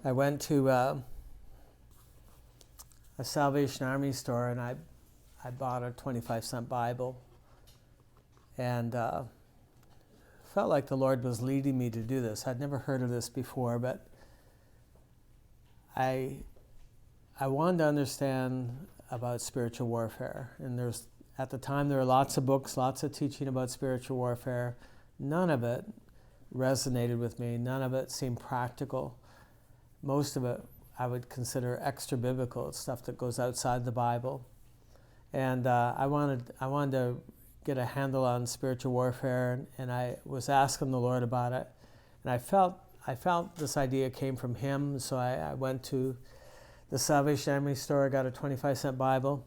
I went to a Salvation Army store and I bought a 25-cent Bible, and felt like the Lord was leading me to do this. I'd never heard of this before, but I wanted to understand about spiritual warfare. And at the time there were lots of books, lots of teaching about spiritual warfare. None of it resonated with me. None of it seemed practical. Most of it I would consider extra biblical. It's stuff that goes outside the Bible. And I wanted to get a handle on spiritual warfare, and I was asking the Lord about it. And I felt this idea came from Him, so I went to the Salvation Army store, got a 25-cent Bible,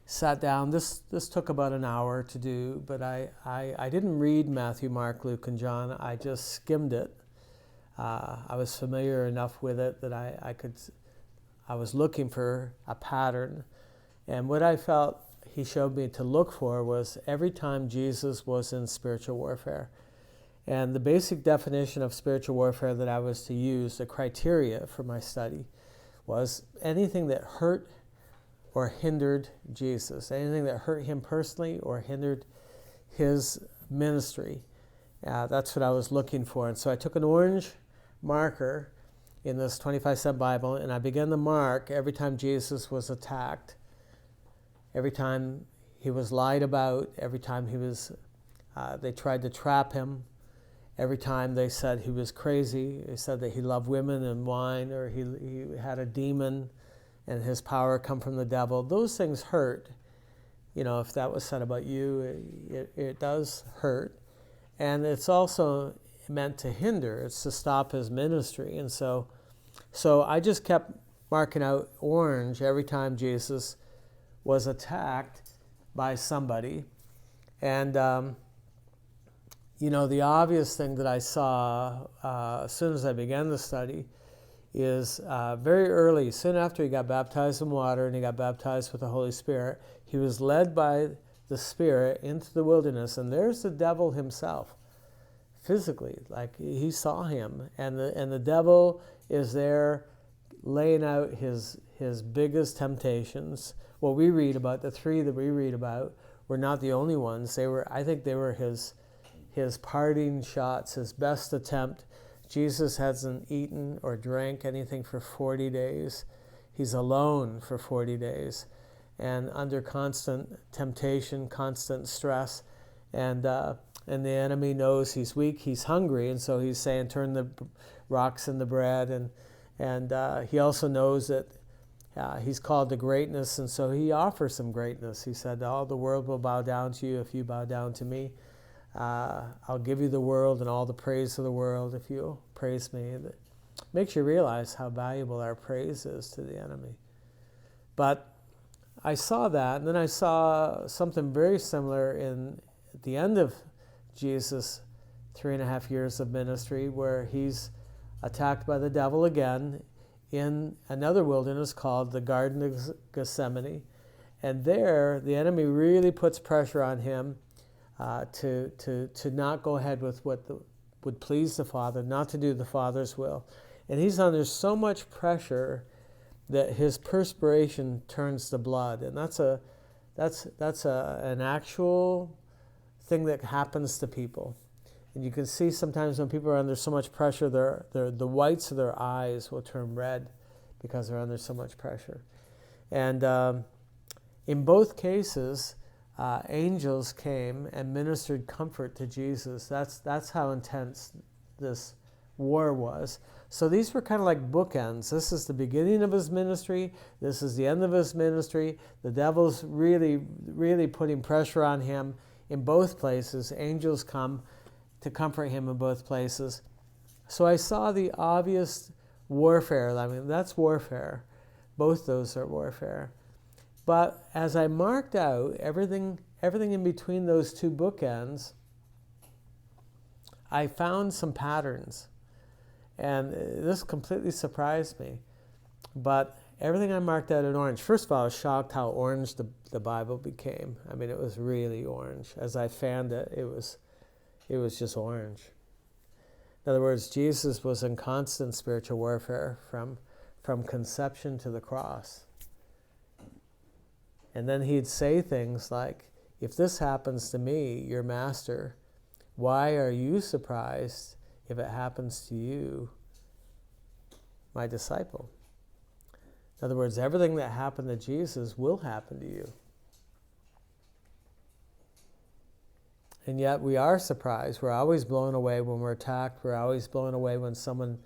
sat down. This took about an hour to do, but I didn't read Matthew, Mark, Luke, and John. I just skimmed it. I was familiar enough with it that I was looking for a pattern. And what I felt He showed me to look for was every time Jesus was in spiritual warfare. And the basic definition of spiritual warfare that I was to use, the criteria for my study, was anything that hurt or hindered Jesus, anything that hurt Him personally or hindered His ministry. That's what I was looking for. And so I took an orange marker in this 25-cent Bible, and I began to mark every time Jesus was attacked, every time He was lied about, every time they tried to trap Him, every time they said He was crazy, they said that He loved women and wine, or he had a demon and his power come from the devil. Those things hurt. You know, if that was said about you, it does hurt. And it's also meant to hinder. It's to stop His ministry. And so I just kept marking out orange every time Jesus was attacked by somebody. And the obvious thing that I saw as soon as I began the study is very early, soon after he got baptized in water and he got baptized with the Holy Spirit, he was led by the Spirit into the wilderness, and there's the devil himself, physically, like he saw him, and the devil is there laying out his biggest temptations. What we read about, the three that we read about, were not the only ones. I think they were his parting shots, his best attempt. Jesus hasn't eaten or drank anything for 40 days. He's alone for 40 days and under constant temptation, constant stress. And the enemy knows he's weak, he's hungry, and so he's saying, turn the rocks into bread. And he also knows that he's called to greatness, and so he offers some greatness. He said, all the world will bow down to you if you bow down to me. I'll give you the world and all the praise of the world if you praise me. That makes you realize how valuable our praise is to the enemy. But I saw that, and then I saw something very similar at the end of Jesus' 3.5 years of ministry, where he's attacked by the devil again in another wilderness called the Garden of Gethsemane. And there, the enemy really puts pressure on him to not go ahead with what would please the Father, not to do the Father's will. And he's under so much pressure that his perspiration turns to blood. And that's an actual thing that happens to people. And you can see sometimes when people are under so much pressure, the whites of their eyes will turn red because they're under so much pressure. And in both cases, angels came and ministered comfort to Jesus. That's how intense this war was. So these were kind of like bookends. This is the beginning of his ministry. This is the end of his ministry. The devil's really, really putting pressure on him in both places. Angels come to comfort him in both places. So I saw the obvious warfare. I mean, that's warfare. Both those are warfare. But as I marked out everything in between those two bookends, I found some patterns. And this completely surprised me. But everything I marked out in orange, first of all, I was shocked how orange the Bible became. I mean, it was really orange. As I fanned it, it was just orange. In other words, Jesus was in constant spiritual warfare from conception to the cross. And then he'd say things like, if this happens to me, your master, why are you surprised if it happens to you, my disciple? In other words, everything that happened to Jesus will happen to you. And yet we are surprised. We're always blown away when we're attacked. We're always blown away when someone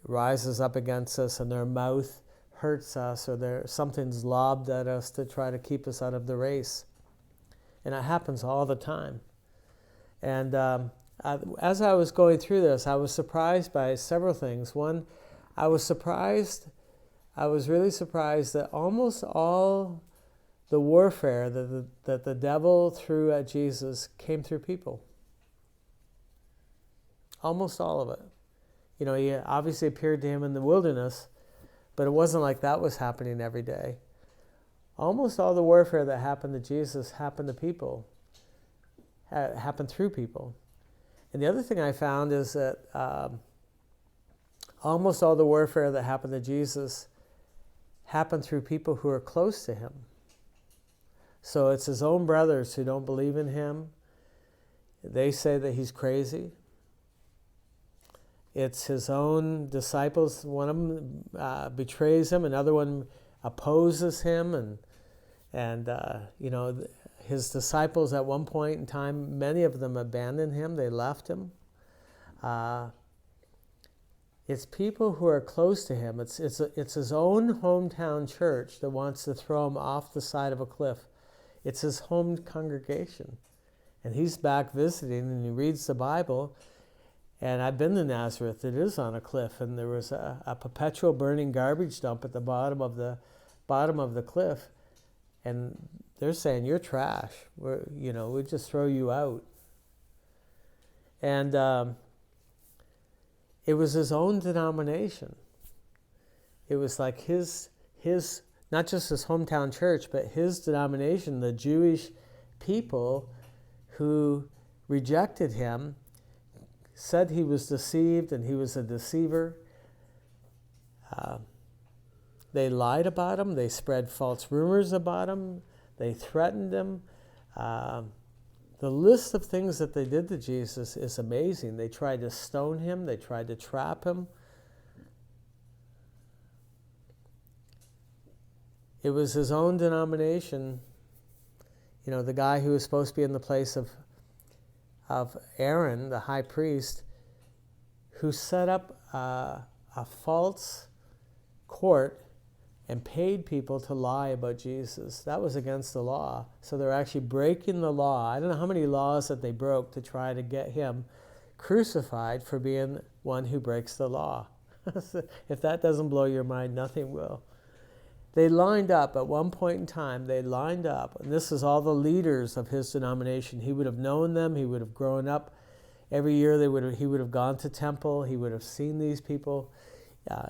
rises up against us and their mouth hurts us, or something's lobbed at us to try to keep us out of the race. And it happens all the time. And as I was going through this, I was surprised by several things. One, I was really surprised that almost all the warfare that the devil threw at Jesus came through people. Almost all of it. You know, he obviously appeared to him in the wilderness, but it wasn't like that was happening every day. Almost all the warfare that happened to Jesus happened to people, happened through people. And the other thing I found is that almost all the warfare that happened to Jesus happened through people who are close to him. So it's his own brothers who don't believe in him. They say that he's crazy. It's his own disciples. One of them betrays him. Another one opposes him. And his disciples at one point in time, many of them abandoned him. They left him. It's people who are close to him. It's his own hometown church that wants to throw him off the side of a cliff. It's his home congregation. And he's back visiting, and he reads the Bible. And I've been to Nazareth. It is on a cliff, and there was a perpetual burning garbage dump at the bottom of the cliff. And they're saying, you're trash. We'll just throw you out. And it was his own denomination. It was like his not just his hometown church, but his denomination, the Jewish people who rejected him, said he was deceived and he was a deceiver. They lied about him. They spread false rumors about him. They threatened him. The list of things that they did to Jesus is amazing. They tried to stone him. They tried to trap him. It was his own denomination, the guy who was supposed to be in the place of Aaron, the high priest, who set up a false court and paid people to lie about Jesus. That was against the law. So they're actually breaking the law. I don't know how many laws that they broke to try to get him crucified for being one who breaks the law. If that doesn't blow your mind, nothing will. They lined up at one point in time. They lined up, and this is all the leaders of his denomination. He would have known them. He would have grown up. Every year he would have gone to temple. He would have seen these people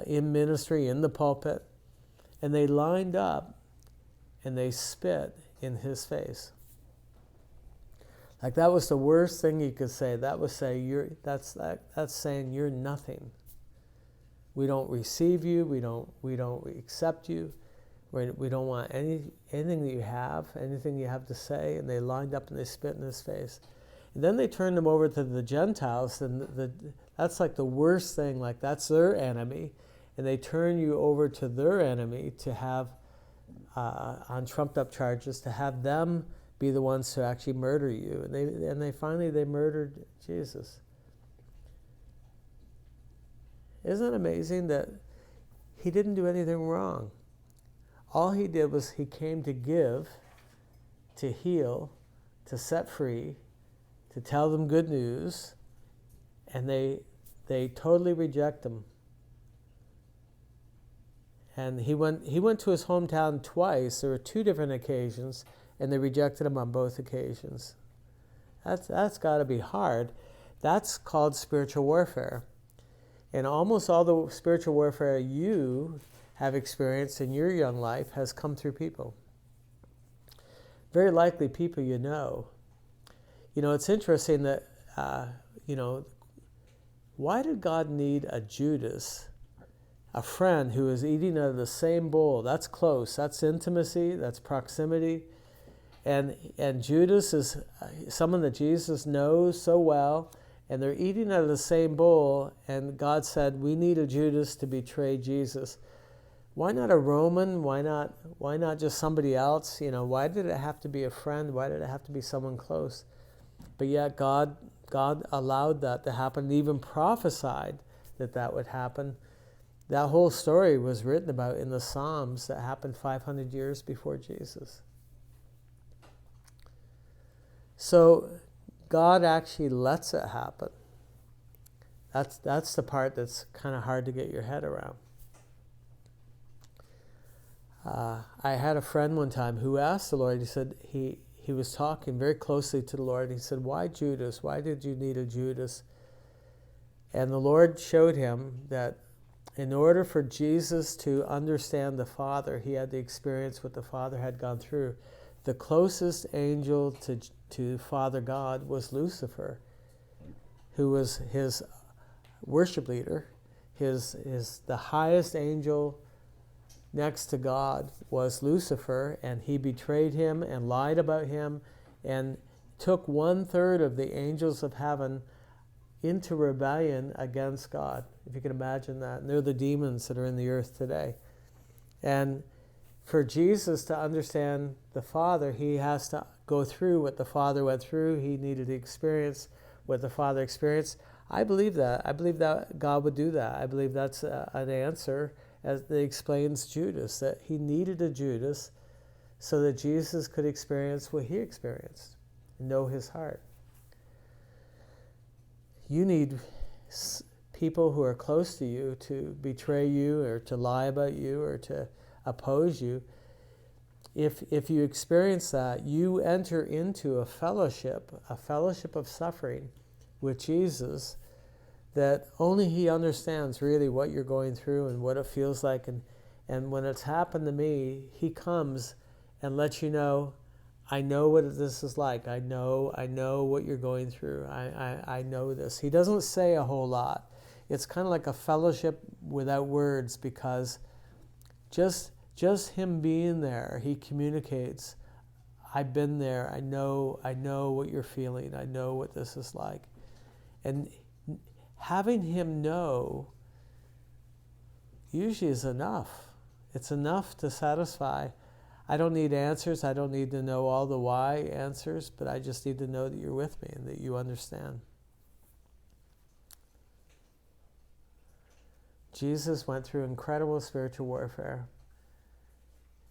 in ministry, in the pulpit. And they lined up, and they spit in his face. Like that was the worst thing you could say. That was that's saying you're nothing. We don't receive you. We don't accept you. We don't want anything that you have, anything you have to say. And they lined up and they spit in his face. And then they turned him over to the Gentiles, and that's like the worst thing. Like that's their enemy. And they turn you over to their enemy to have, on trumped up charges, to have them be the ones who actually murder you. And they finally murdered Jesus. Isn't it amazing that he didn't do anything wrong? All he did was he came to give, to heal, to set free, to tell them good news, and they totally reject him. And he went to his hometown twice. There were 2 different occasions, and they rejected him on both occasions. That's got to be hard. That's called spiritual warfare. And almost all the spiritual warfare you have experienced in your young life has come through people. Very likely people you know. It's interesting that, why did God need a Judas, a friend who is eating out of the same bowl? That's close. That's intimacy. That's proximity. And Judas is someone that Jesus knows so well, and they're eating out of the same bowl, and God said, we need a Judas to betray Jesus. Why not a Roman? Why not just somebody else? Why did it have to be a friend? Why did it have to be someone close? But yet God allowed that to happen, and even prophesied that would happen. That whole story was written about in the Psalms that happened 500 years before Jesus. So God actually lets it happen. That's the part that's kind of hard to get your head around. I had a friend one time who asked the Lord, he said he was talking very closely to the Lord. He said, why Judas? Why did you need a Judas? And the Lord showed him that in order for Jesus to understand the Father, he had to experience what the Father had gone through. The closest angel to Father God was Lucifer, who was his worship leader. The highest angel next to God was Lucifer, and he betrayed him and lied about him and took 1/3 of the angels of heaven into rebellion against God, if you can imagine that. And they're the demons that are in the earth today. And for Jesus to understand the Father, he has to go through what the Father went through. He needed to experience what the Father experienced. I believe that. I believe that God would do that. I believe that's an answer, as it explains Judas, that he needed a Judas so that Jesus could experience what he experienced, know his heart. You need people who are close to you to betray you or to lie about you or to oppose you. If you experience that, you enter into a fellowship of suffering with Jesus, that only he understands really what you're going through and what it feels like. And when it's happened to me, he comes and lets you know, I know what this is like. I know what you're going through. I know this. He doesn't say a whole lot. It's kind of like a fellowship without words, because just him being there, he communicates, I've been there. I know what you're feeling. I know what this is like. And having him know usually is enough. It's enough to satisfy. I don't need answers. I don't need to know all the why answers, but I just need to know that you're with me and that you understand. Jesus went through incredible spiritual warfare,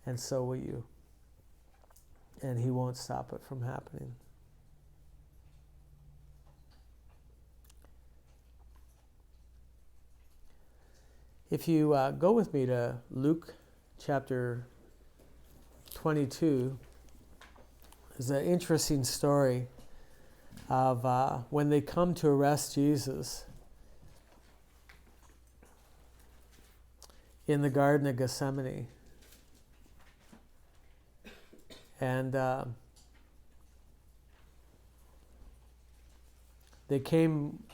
and so will you. And he won't stop it from happening. If you go with me to Luke chapter 22, there's an interesting story of when they come to arrest Jesus in the Garden of Gethsemane. And they came,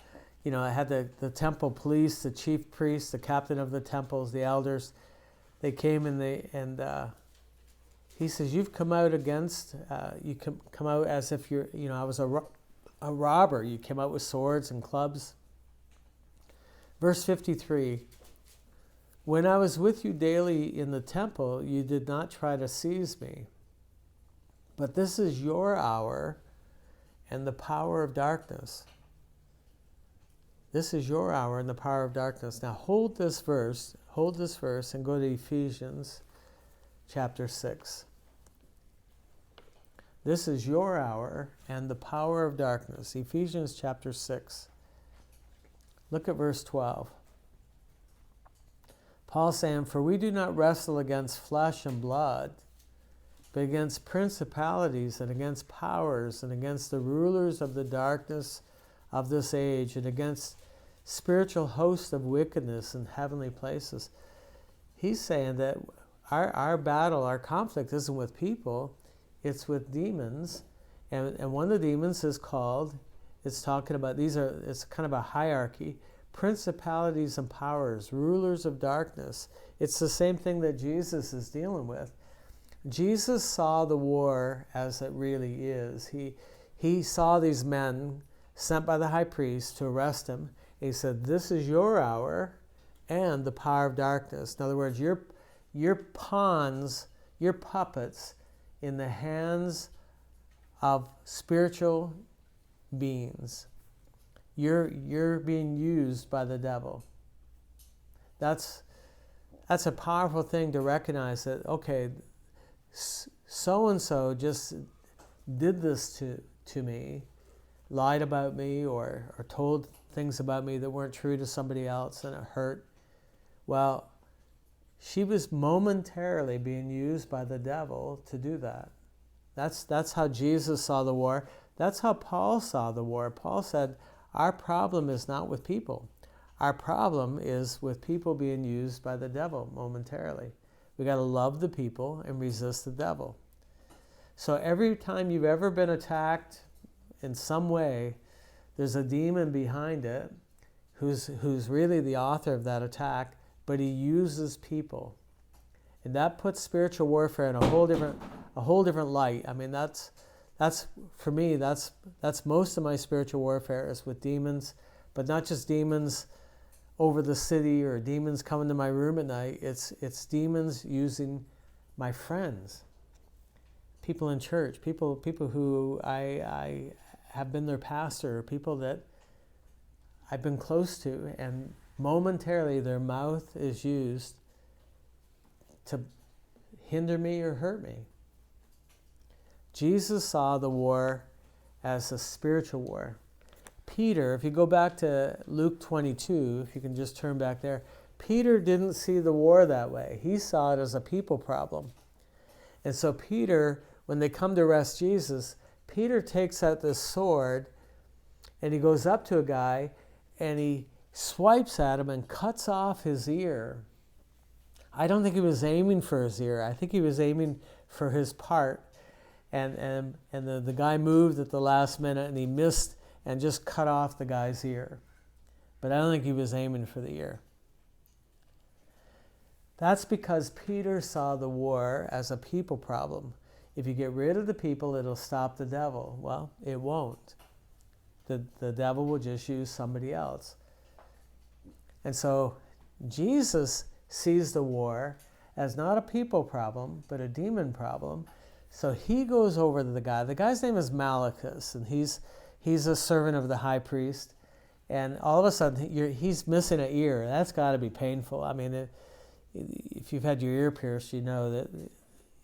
I had the temple police, the chief priests, the captain of the temples, the elders. They came and he says, you've come out you come out as if you're, I was a robber. You came out with swords and clubs. Verse 53, when I was with you daily in the temple, you did not try to seize me. But this is your hour and the power of darkness. This is your hour and the power of darkness. Now hold this verse and go to Ephesians chapter 6. This is your hour and the power of darkness. Ephesians chapter 6. Look at verse 12. Paul saying, for we do not wrestle against flesh and blood, but against principalities and against powers and against the rulers of the darkness of this age and against spiritual hosts of wickedness in heavenly places. He's saying that our battle, our conflict isn't with people, it's with demons. And one of the demons is called, it's talking about, it's kind of a hierarchy, principalities and powers, rulers of darkness. It's the same thing that Jesus is dealing with. Jesus saw the war as it really is. He saw these men sent by the high priest to arrest him. He said, this is your hour and the power of darkness. In other words, your pawns, your puppets in the hands of spiritual beings. You're being used by the devil. That's a powerful thing to recognize that, okay, so-and-so just did this to me, lied about me or told things about me that weren't true to somebody else, and it hurt. Well, she was momentarily being used by the devil to do that. That's how Jesus saw the war. That's how Paul saw the war. Paul said, our problem is not with people. Our problem is with people being used by the devil momentarily. We got to love the people and resist the devil. So every time you've ever been attacked in some way, there's a demon behind it who's really the author of that attack, but he uses people. And that puts spiritual warfare in a whole different light. I mean, that's for me, that's most of my spiritual warfare is with demons, but not just demons over the city or demons coming to my room at night. It's demons using my friends, people in church, people who I have been their pastor, people that I've been close to, and momentarily their mouth is used to hinder me or hurt me. Jesus saw the war as a spiritual war. Peter, if you go back to Luke 22, if you can just turn back there, Peter didn't see the war that way. He saw it as a people problem. And so Peter, when they come to arrest Jesus, Peter takes out this sword and he goes up to a guy and he swipes at him and cuts off his ear. I don't think he was aiming for his ear. I think he was aiming for his part. And the guy moved at the last minute and he missed and just cut off the guy's ear. But I don't think he was aiming for the ear. That's because Peter saw the war as a people problem. If you get rid of the people, it'll stop the devil. Well, it won't. The devil will just use somebody else. And so Jesus sees the war as not a people problem, but a demon problem. So he goes over to the guy. The guy's name is Malchus, and he's a servant of the high priest. And all of a sudden, he's missing an ear. That's got to be painful. I mean, if you've had your ear pierced, you know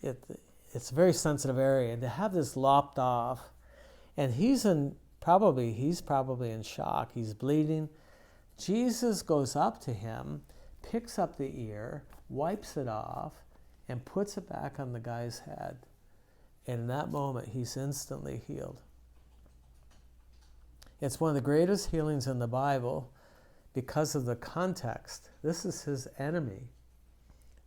that it's a very sensitive area. And to have this lopped off, and he's probably in shock. He's bleeding. Jesus goes up to him, picks up the ear, wipes it off, and puts it back on the guy's head. And in that moment, he's instantly healed. It's one of the greatest healings in the Bible because of the context. This is his enemy.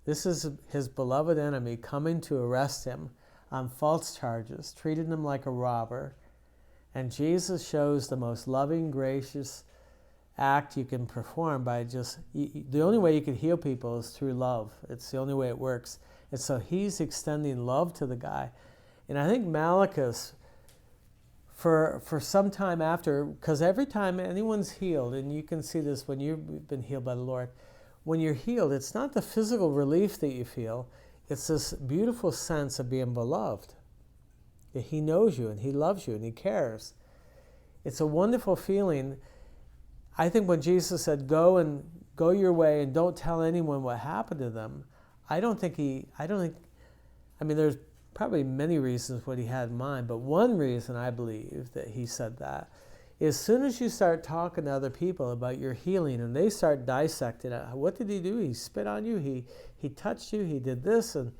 This is his beloved enemy coming to arrest him on false charges, treating him like a robber. And Jesus shows the most loving, gracious act you can perform by the only way you can heal people is through love. It's the only way it works. And so he's extending love to the guy. And I think Malchus, for some time after, because every time anyone's healed, and you can see this when you've been healed by the Lord, when you're healed, it's not the physical relief that you feel, it's this beautiful sense of being beloved. He knows you and he loves you and he cares. It's a wonderful feeling. I think when Jesus said, go your way and don't tell anyone what happened to them, I mean, there's probably many reasons what he had in mind, but one reason I believe that he said that is as soon as you start talking to other people about your healing and they start dissecting it, what did he do? He spit on you, he touched you, he did this, and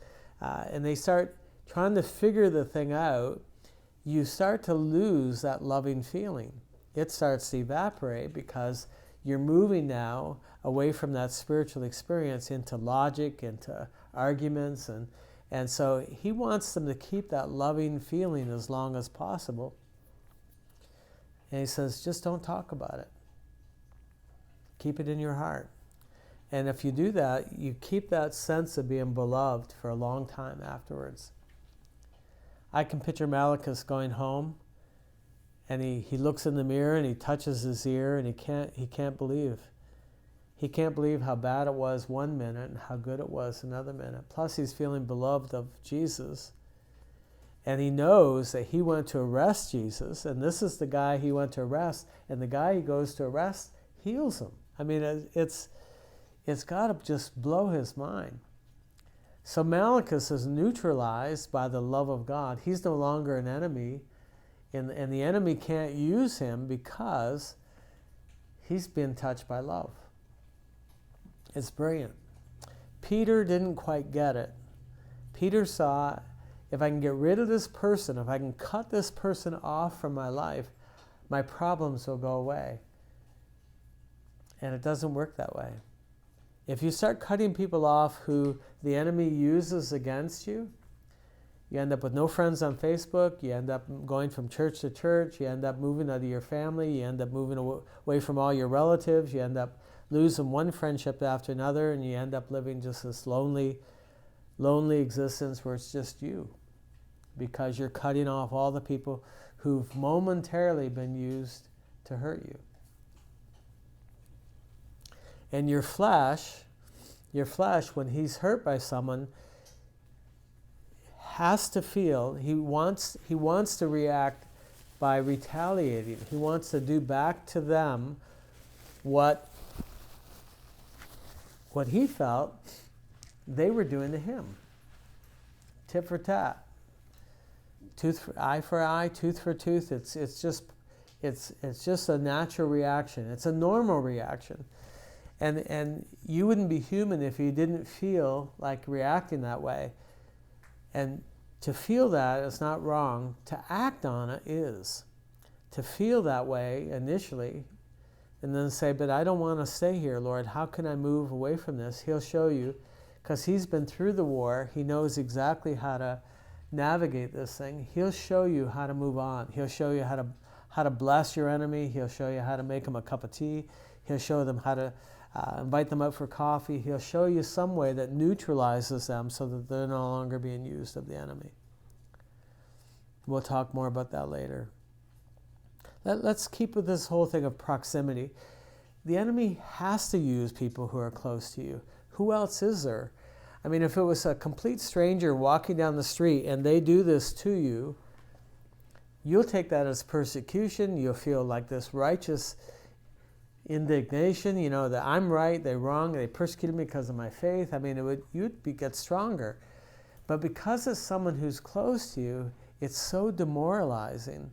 they start trying to figure the thing out, you start to lose that loving feeling. It starts to evaporate because you're moving now away from that spiritual experience into logic, into arguments, and so he wants them to keep that loving feeling as long as possible. And he says, just don't talk about it. Keep it in your heart. And if you do that, you keep that sense of being beloved for a long time afterwards. I can picture Malachus going home, and he looks in the mirror and he touches his ear, and he can't believe. He can't believe how bad it was one minute and how good it was another minute. Plus he's feeling beloved of Jesus. And he knows that he went to arrest Jesus, and this is the guy he went to arrest, and the guy he goes to arrest heals him. I mean, it's got to just blow his mind. So Malachus is neutralized by the love of God. He's no longer an enemy, and the enemy can't use him because he's been touched by love. It's brilliant. Peter didn't quite get it. Peter saw, if I can get rid of this person, if I can cut this person off from my life, my problems will go away. And it doesn't work that way. If you start cutting people off who the enemy uses against you, you end up with no friends on Facebook, you end up going from church to church, you end up moving out of your family, you end up moving away from all your relatives, you end up losing one friendship after another, and you end up living just this lonely existence where it's just you, because you're cutting off all the people who've momentarily been used to hurt you. And your flesh, when he's hurt by someone, has to feel, he wants to react by retaliating. He wants to do back to them what he felt they were doing to him. Tit for tat. Eye for eye, tooth for tooth. It's just a natural reaction. It's a normal reaction. And you wouldn't be human if you didn't feel like reacting that way. And to feel that is not wrong. To act on it is. To feel that way initially, and then say, but I don't want to stay here, Lord. How can I move away from this? He'll show you, because he's been through the war. He knows exactly how to navigate this thing. He'll show you how to move on. He'll show you how to bless your enemy. He'll show you how to make them a cup of tea. He'll show them how to invite them out for coffee. He'll show you some way that neutralizes them so that they're no longer being used of the enemy. We'll talk more about that later. Let's keep with this whole thing of proximity. The enemy has to use people who are close to you. Who else is there? I mean, if it was a complete stranger walking down the street and they do this to you, you'll take that as persecution. You'll feel like this righteous indignation, that I'm right, they're wrong, they persecuted me because of my faith. I mean, you'd get stronger. But because it's someone who's close to you, it's so demoralizing.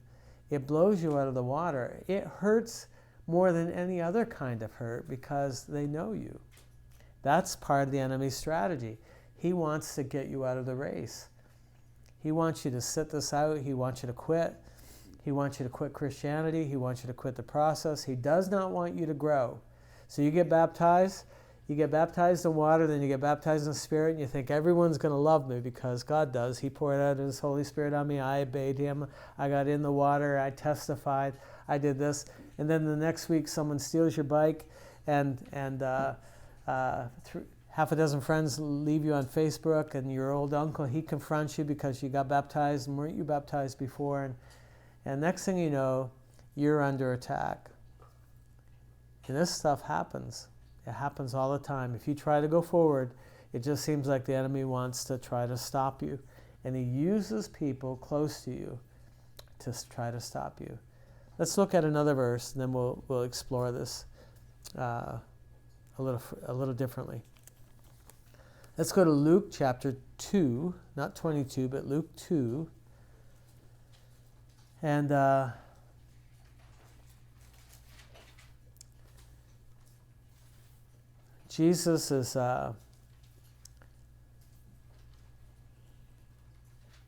It blows you out of the water. It hurts more than any other kind of hurt because they know you. That's part of the enemy's strategy. He wants to get you out of the race. He wants you to sit this out. He wants you to quit. He wants you to quit Christianity. He wants you to quit the process. He does not want you to grow. So you get baptized in water, then you get baptized in the Spirit, and you think everyone's going to love me because God does. He poured out His Holy Spirit on me. I obeyed Him. I got in the water. I testified. I did this. And then the next week someone steals your bike, and half a dozen friends leave you on Facebook, and your old uncle, he confronts you because you got baptized and weren't you baptized before, and next thing you know, you're under attack. And this stuff happens. It happens all the time. If you try to go forward, it just seems like the enemy wants to try to stop you. And he uses people close to you to try to stop you. Let's look at another verse, and then we'll explore this a little differently. Let's go to Luke chapter 2, not 22, but Luke 2. And Jesus is,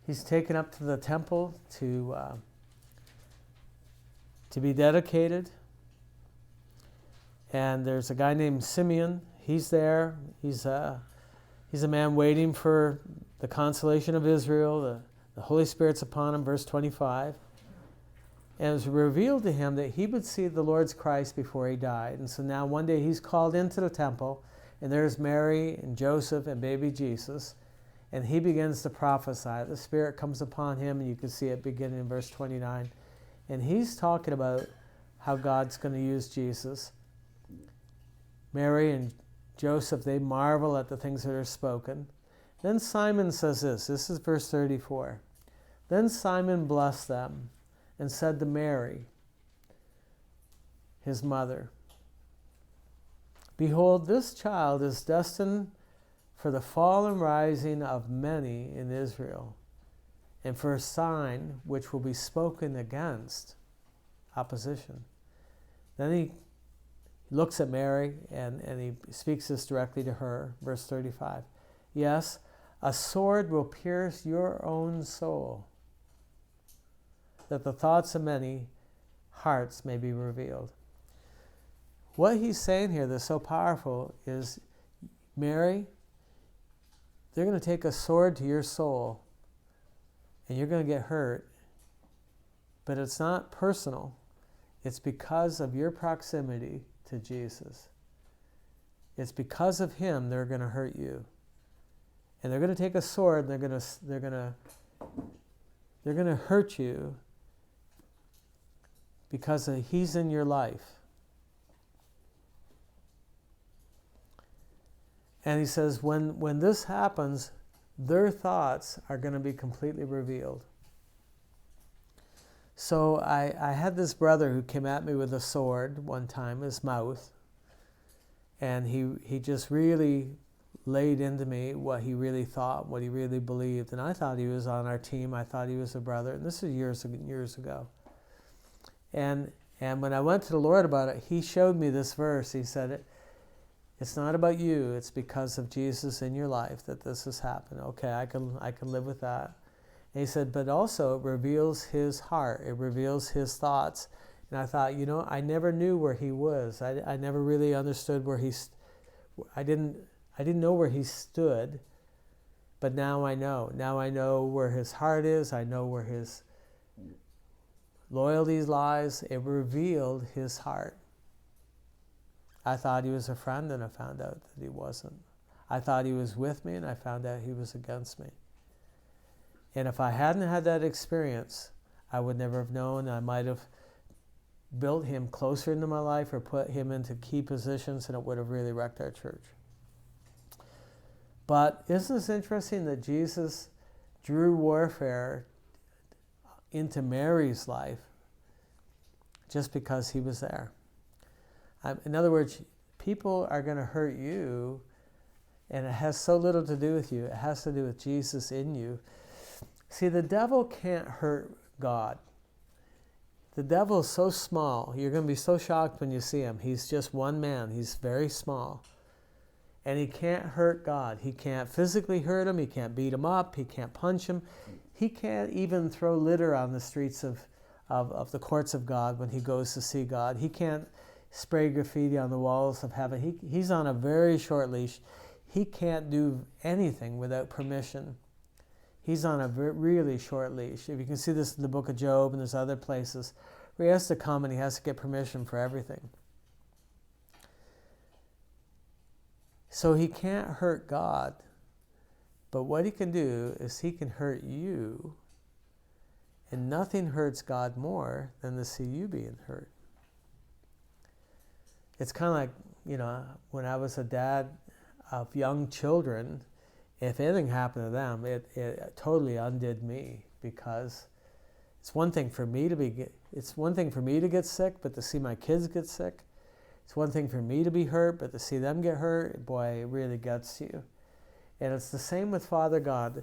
he's taken up to the temple to be dedicated. And there's a guy named Simeon. He's there. He's a man waiting for the consolation of Israel. The Holy Spirit's upon him, verse 25. And it was revealed to him that he would see the Lord's Christ before he died. And so now one day he's called into the temple, and there's Mary and Joseph and baby Jesus, and he begins to prophesy. The Spirit comes upon him, and you can see it beginning in verse 29. And he's talking about how God's going to use Jesus. Mary and Joseph, they marvel at the things that are spoken. Then Simon says this is verse 34. Then Simon blessed them and said to Mary, his mother, "Behold, this child is destined for the fall and rising of many in Israel, and for a sign which will be spoken against," opposition. Then he looks at Mary and he speaks this directly to her, verse 35. "Yes, a sword will pierce your own soul, that the thoughts of many hearts may be revealed." What he's saying here that's so powerful is, Mary, they're going to take a sword to your soul, and you're going to get hurt, but it's not personal. It's because of your proximity to Jesus. It's because of him they're going to hurt you. And they're going to take a sword and they're going to hurt you because he's in your life. And he says when this happens, their thoughts are going to be completely revealed. So I had this brother who came at me with a sword one time, his mouth, and he just really laid into me what he really thought, what he really believed. And I thought he was on our team. I thought he was a brother. And this is years ago. And when I went to the Lord about it, he showed me this verse. He said, it's not about you. It's because of Jesus in your life that this has happened. Okay, I can live with that. And he said, but also it reveals his heart. It reveals his thoughts. And I thought, I never knew where he was. I never really understood where I didn't know where he stood, but now I know. Now I know where his heart is. I know where his loyalty lies. It revealed his heart. I thought he was a friend, and I found out that he wasn't. I thought he was with me, and I found out he was against me. And if I hadn't had that experience, I would never have known. I might have built him closer into my life or put him into key positions, and it would have really wrecked our church. But isn't this interesting that Jesus drew warfare into Mary's life just because he was there? In other words, people are going to hurt you, and it has so little to do with you. It has to do with Jesus in you. See, the devil can't hurt God. The devil is so small. You're going to be so shocked when you see him. He's just one man. He's very small. And he can't hurt God. He can't physically hurt him. He can't beat him up. He can't punch him. He can't even throw litter on the streets of the courts of God when he goes to see God. He can't spray graffiti on the walls of heaven. He's on a very short leash. He can't do anything without permission. He's on a really short leash. If you can see this in the book of Job and there's other places where he has to come and he has to get permission for everything. So he can't hurt God. But what he can do is he can hurt you. And nothing hurts God more than to see you being hurt. It's kind of like, when I was a dad of young children, if anything happened to them, it totally undid me, because it's one thing for me to get sick, but to see my kids get sick. It's one thing for me to be hurt, but to see them get hurt, boy, it really gets you. And it's the same with Father God.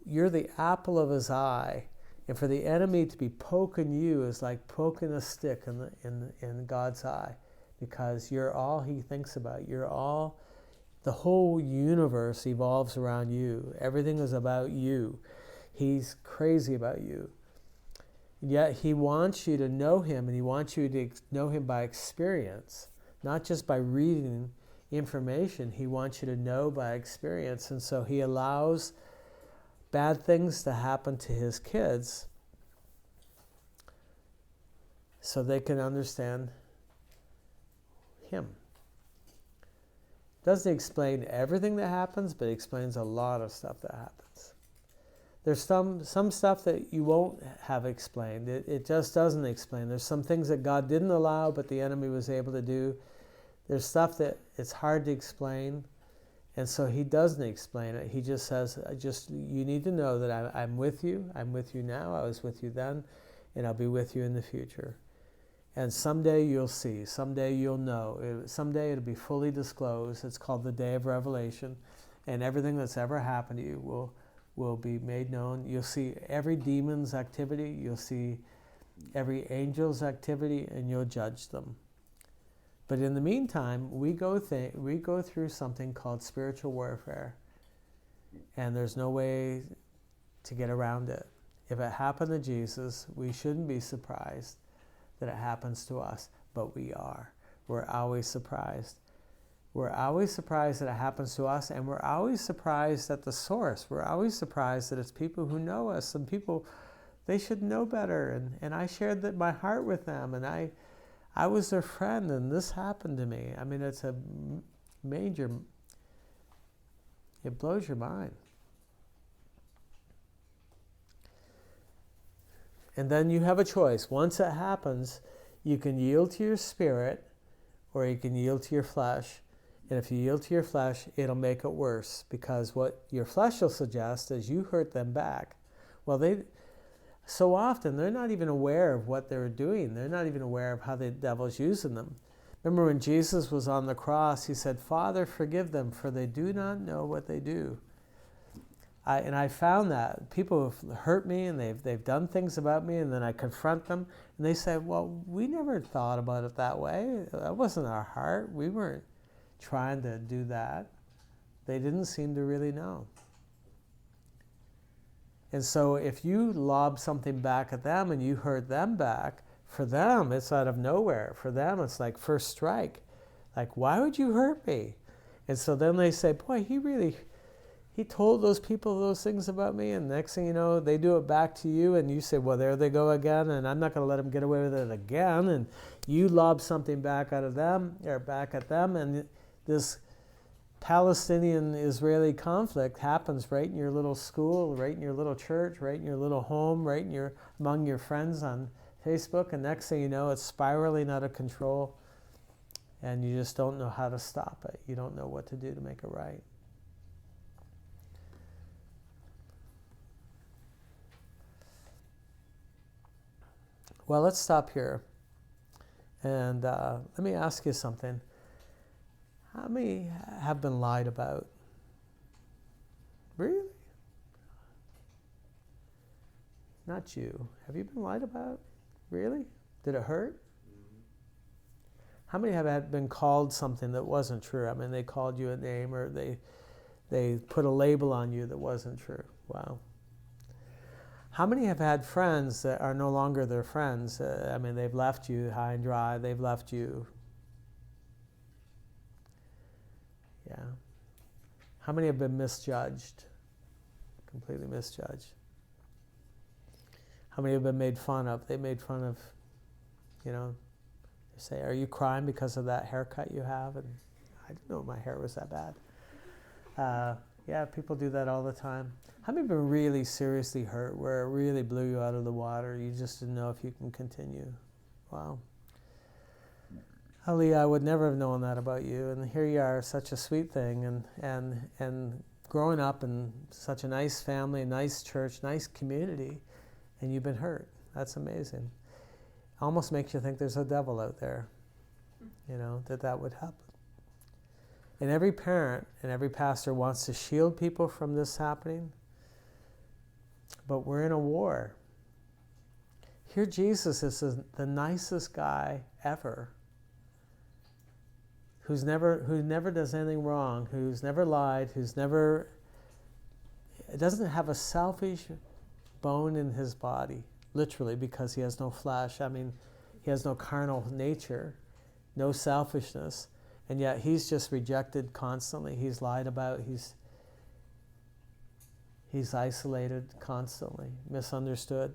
You're the apple of his eye, and for the enemy to be poking you is like poking a stick in God's eye, because you're all he thinks about. The whole universe evolves around you. Everything is about you. He's crazy about you. Yet he wants you to know him, and he wants you to know him by experience, not just by reading information. He wants you to know by experience. And so he allows bad things to happen to his kids so they can understand him. Doesn't explain everything that happens, but it explains a lot of stuff that happens. There's some stuff that you won't have explained. It just doesn't explain. There's some things that God didn't allow, but the enemy was able to do. There's stuff that it's hard to explain, and so he doesn't explain it. He just says, you need to know that I'm with you. I'm with you now. I was with you then, and I'll be with you in the future. And someday you'll see. Someday you'll know. Someday it'll be fully disclosed. It's called the Day of Revelation, and everything that's ever happened to you will be made known. You'll see every demon's activity. You'll see every angel's activity, and you'll judge them. But in the meantime, we go through something called spiritual warfare, and there's no way to get around it. If it happened to Jesus, we shouldn't be surprised that it happens to us, but we are. We're always surprised. We're always surprised that it happens to us, and we're always surprised at the source. We're always surprised that it's people who know us. Some people, they should know better, and I shared my heart with them, and I was their friend, and this happened to me. I mean, it's a major, it blows your mind. And then you have a choice. Once it happens, you can yield to your spirit, or you can yield to your flesh. And if you yield to your flesh, it'll make it worse, because what your flesh will suggest is you hurt them back. Well, so often they're not even aware of what they're doing. They're not even aware of how the devil's using them. Remember when Jesus was on the cross, he said, "Father, forgive them, for they do not know what they do." I found that people have hurt me, and they've done things about me, and then I confront them, and they say, "Well, we never thought about it that way. That wasn't our heart. We weren't trying to do that." They didn't seem to really know. And so if you lob something back at them and you hurt them back, for them it's out of nowhere. For them it's like first strike. Like, why would you hurt me? And so then they say, boy, he told those people those things about me, and next thing you know, they do it back to you, and you say, well, there they go again, and I'm not going to let them get away with it again. And you lob something back out of them, or back at them, and this Palestinian-Israeli conflict happens right in your little school, right in your little church, right in your little home, right in among your friends on Facebook, and next thing you know, it's spiraling out of control, and you just don't know how to stop it. You don't know what to do to make it right. Well, let's stop here, and let me ask you something. How many have been lied about? Really? Not you. Have you been lied about? Really? Did it hurt? Mm-hmm. How many have been called something that wasn't true? I mean, they called you a name, or they put a label on you that wasn't true. Wow. How many have had friends that are no longer their friends? I mean, they've left you high and dry. They've left you. Yeah. How many have been misjudged? Completely misjudged. How many have been made fun of? They made fun of, they say, are you crying because of that haircut you have? And I didn't know my hair was that bad. Yeah, people do that all the time. How many have been really seriously hurt, where it really blew you out of the water? You just didn't know if you can continue. Wow. Ali, I would never have known that about you, and here you are, such a sweet thing, and growing up in such a nice family, nice church, nice community, and you've been hurt. That's amazing. Almost makes you think there's a devil out there, that would happen. And every parent and every pastor wants to shield people from this happening, but we're in a war. Here Jesus is the nicest guy ever, who never does anything wrong, who's never lied, doesn't have a selfish bone in his body, literally, because he has no flesh. I mean, he has no carnal nature, no selfishness, and yet he's just rejected constantly. He's lied about. He's isolated constantly, misunderstood.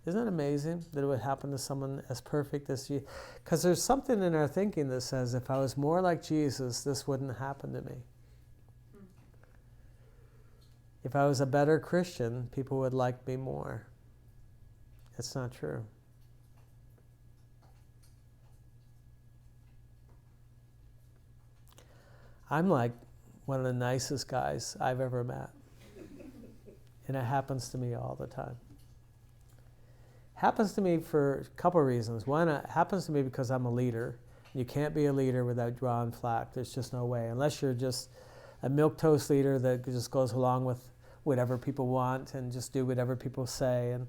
Isn't it amazing that it would happen to someone as perfect as you? Because there's something in our thinking that says if I was more like Jesus, this wouldn't happen to me. If I was a better Christian, people would like me more. It's not true. I'm like one of the nicest guys I've ever met. And it happens to me all the time. Happens to me for a couple of reasons. One, it happens to me because I'm a leader. You can't be a leader without drawing flack. There's just no way. Unless you're just a milquetoast leader that just goes along with whatever people want and just do whatever people say. And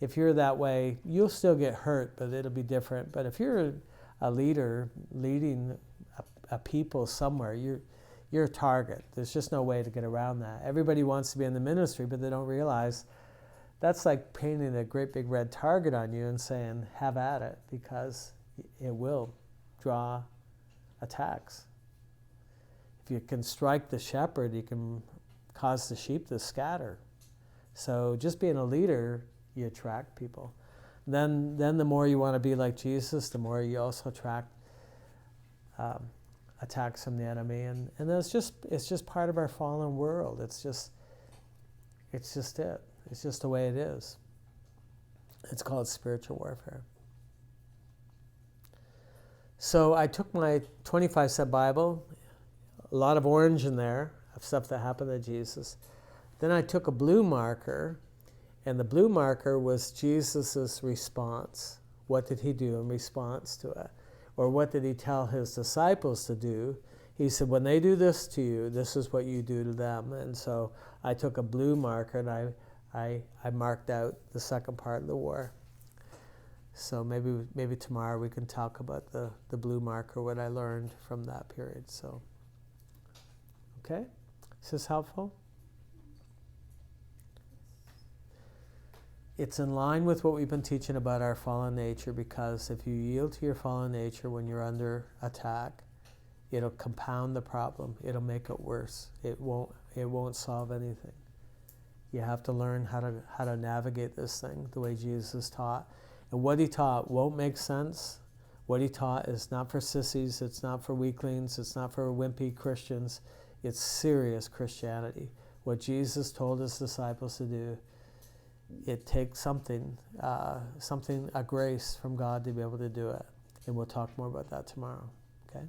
if you're that way, you'll still get hurt, but it'll be different. But if you're a leader leading a people somewhere, you're a target. There's just no way to get around that. Everybody wants to be in the ministry, but they don't realize that's like painting a great big red target on you and saying, have at it, because it will draw attacks. If you can strike the shepherd, you can cause the sheep to scatter. So just being a leader, you attract people. Then the more you want to be like Jesus, the more you also attract attacks from the enemy, and it's just part of our fallen world. It's just it. It's just the way it is. It's called spiritual warfare. So I took my 25-step Bible, a lot of orange in there, of stuff that happened to Jesus. Then I took a blue marker, and the blue marker was Jesus's response. What did he do in response to it? Or what did he tell his disciples to do? He said, when they do this to you, this is what you do to them. And so I took a blue marker and I marked out the second part of the war. So maybe tomorrow we can talk about the blue marker, what I learned from that period. So, okay? Is this helpful? It's in line with what we've been teaching about our fallen nature, because if you yield to your fallen nature when you're under attack, it'll compound the problem. It'll make it worse. It won't solve anything. You have to learn how to navigate this thing the way Jesus taught. And what he taught won't make sense. What he taught is not for sissies, it's not for weaklings, it's not for wimpy Christians. It's serious Christianity. What Jesus told his disciples to do, it takes a grace from God to be able to do it. And we'll talk more about that tomorrow. Okay?